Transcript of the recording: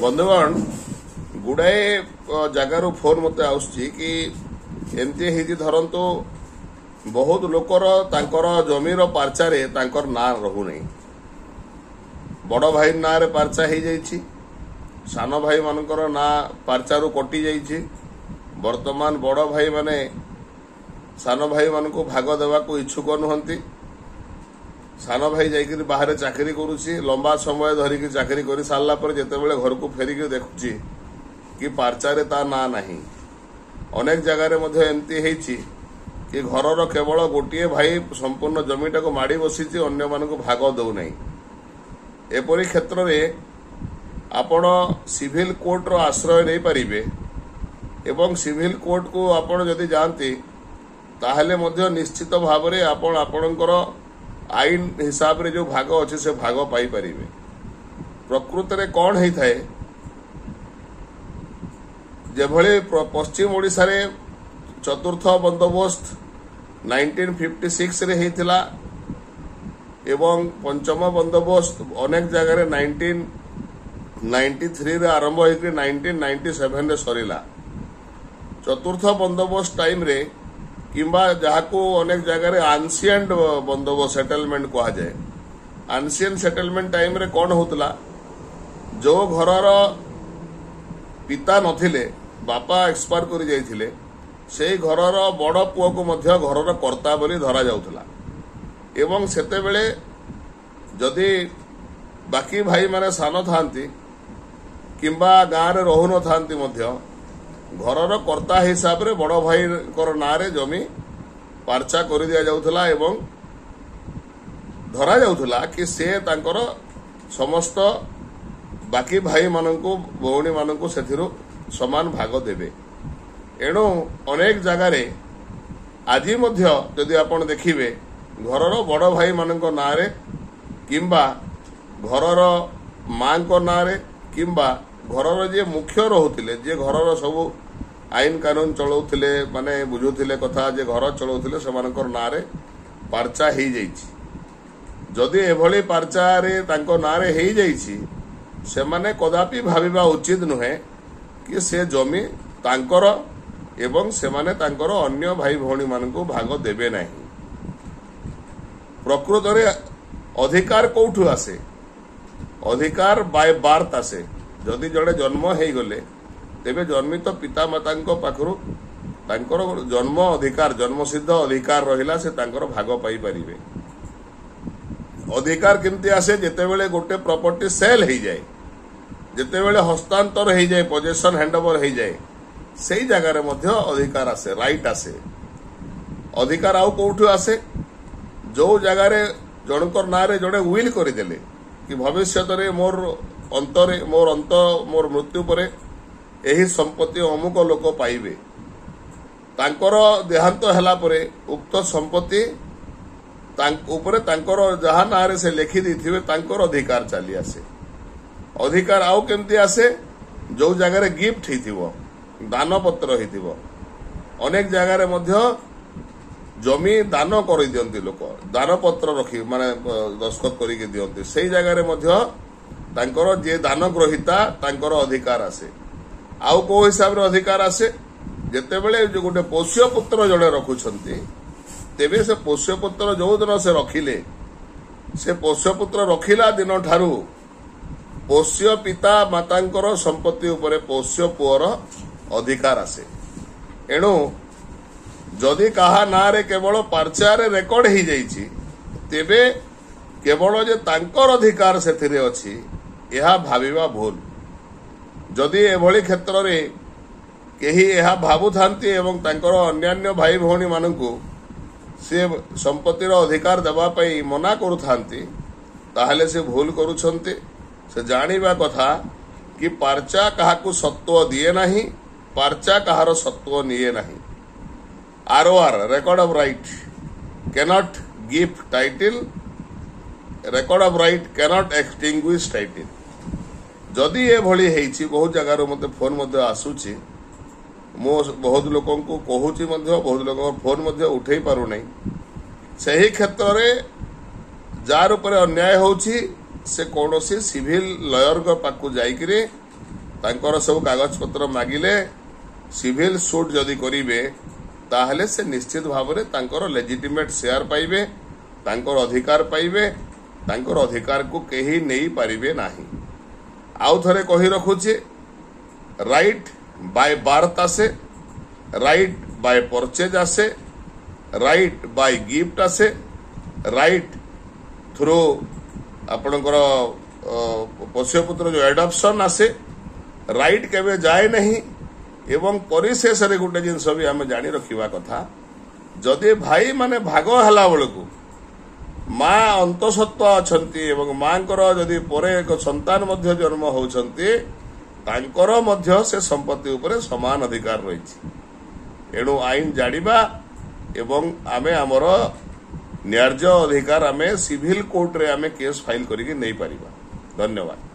बंधुगण गुड़ाए जगार फोन मत कि एमती धरतु बहुत लोकर जमीर पार्चारे ना रहू नहीं बड़ भाई ना रे पार्चा हो जाइए सान भाई मानकर ना पार्चारू कटि जाइए वर्तमान बड़ भाई माने सान भाई मान को भाग देवा को इच्छुक नुहति सान भाई जाकर बाहर चाकरी करुच्ची लंबा समय धरिकी चाकरी कर सारा पर जितेबाला घर को फेरिक देखुची कि पार्चारे ता ना नहीं अनेक जगार एमती कि घरर केवल गोटे भाई संपूर्ण जमीटा को माड़ी बसी अन्य मान भाग दौ नहीं एपरी क्षेत्र में आपण सिविल कोर्ट रो आश्रय नहीं पारिबे एवं सिविल कोर्ट को आपण जदि जाती ताहले मध्य निश्चित भाव में आपण आपणकर आईन हिसाब रे जो भाग अच्छे से भाग पाई परिबे प्रकृत रे कौन है थाए जेभली पश्चिम ओडिशा रे चतुर्थ बंदोबस्त 1956 रे हेतिला एवं पंचम बंदोबस्त अनेक जगह 1993 रे आरंभ होकर 1997 रे सरीला चतुर्थ बंदोबस्त टाइम रे किंबा जहाको अनेक जगह आंसिएंट बंदोबस्त सेटलमेंट कहा जाए आंसिएंट सेटलमेंट टाइम रे कौन होतला जो घरर पिता नथिले बापा एक्सपायर कर जाइथिले से घरर बड़ पुओ को मध्य घरर कर्ता बोली धरा जाउथला एवं सेते बेले जदि बाकी भाई माने सान थांती किंबा गाँव रे रहु न थांती मध्य घरर कर्ता हिसाब रे बड़ भाई ना रे जमी पार्चा कर दिया जाउथला एवं धरा जाउथला कि से तांकर समस्त बाकी भाई माननकु भौणी माननकु सेथिरु समान भाग देबे एणु अनेक जगार आज मध्य जदि आपण देखिबे घरर बड़ भाई मानक ना रे किंबा घरर मां को ना रे किंबा घरर जे मुख्य रोहुतिले जे घरर सब आईन कानून चलाउथिले माने बुझुथिले कथा जे घर चलाउथिले सेमानकर ना रे पार्चा हो जाइछि जदि एभली पार्चा रे तांको ना रे हो जाइछि सेमाने कदापि भाबिबा उचित नुहे कि से जमी तांकर एवं सेमाने तांकर अन्य भाई भौणी मानकु भाग देबे नाही प्रकृत रे अधिकार कोठु आसे अधिकार बाय बार्थ आसे जदि जड़े जन्म हो गले तेबे जन्मित पिता माता पाखरु तांकर जन्म अधिकार जन्मसिद्ध अधिकार रहिला से तांकर भाग पाई परिबे अधिकार केमती आसे जेतेबेले गोटे प्रॉपर्टी सेल हो जाए जेतेबेले हस्तांतर हो जाए पोजेशन हैंडओवर हो जाए सेई जगह रे मध्य अधिकार आसे राइट आसे अधिकार आउ कोठु आसे जो जगह रे जनकर ना रे जड़े विल करदेले कि भविष्य रे मोर मृत्यु पर यही संपत्ति अमुक लोक पाइबे तांकर देहांत हैला परे उक्त संपत्ति उपरे तांकर जहा ना रे से लिखि देथिबे तांकर अधिकार चली आसे अधिकार आउ केमती आसे जो जगह रे गिफ्ट हिथिबो दान पत्र हिथिबो अनेक जगह रे मध्य जमी दान कर दियंती लोक दान पत्र रखी माने दस्खत करिके दियंती सेई जगह रे मध्य तांकर जे दान ग्रहिता तांकर अधिकार आसे आउ को हिसाब रे अधिकार आसे जेतेबेले जो गोटे पोष्य पुत्र जड़े रखुछंती तेबे से पोष्य पुत्र जो दिन से रखिले से पोष्य पुत्र रखिला दिन ठारू पोष्य पिता मातांकर संपत्ति उपरे पोष्य पुअर अधिकार आसे एणु जदि कहा ना रे केवल पार्चा रे रेकर्ड हो जाइछि तेबे केवल जे तांकर अधिकार सेथिरे अछि यह भाविबा भूल जदि एभली क्षेत्र रे केही यह भावु थांती एवं तांकर अन्यान्य भाई भौणी मानकु से संपत्तिर अधिकार देबा पई मना करू थांती ताहले से भूल करूछंती से जानिबा कथा कि पार्चा काहाकु सत्व दिए नाही पार्चा कहार सत्व निये नाही ROR record of right cannot give title record of right cannot extinguish title जदि ये भली हेछि बहुत जगार मते फोन मते आसुछि मो बहुत लोक को कहूची बहुत लोक फोन उठे पारु नहीं सही क्षेत्र में जार उपर अन्याय होछि से कौन सिविल लयर पाखु जाइकिरे तांकर सब कागज पत्र मागिले सिविल सूट जदि करिवे ताहले से निश्चित भाव में तांकर लेजिटिमेट शेयर पाइबे, तांकर अधिकार पाइबे, तांकर अधिकार को केही नहीं पारिबे नाही। आउ थरे कही रखुचे, राइट बाय बार्थ आसे, राइट बाय परचेज आसे, राइट बाय गिफ्ट आसे, राइट थ्रू आपणकर पोष्यपुत्र जो एडॉप्शन आसे, राइट केवे जाए नहीं। एवं परिशेष गोटे जिनस भी आम जानी रखा कथा, जदि भाई माने भाग हला बेलू माँ अंतसत्व अच्छी एवं माँ जदि परे एक संतान मध्य जन्म होउछंती तांकर मध्य से संपत्ति उपरे समान अधिकार रही। एणु आईन जानिबा एवं आमे आमर न्याय्य अधिकार आमे सिविल कोर्ट रे आमे केस फाइल करिके नहीं पारिबा। धन्यवाद।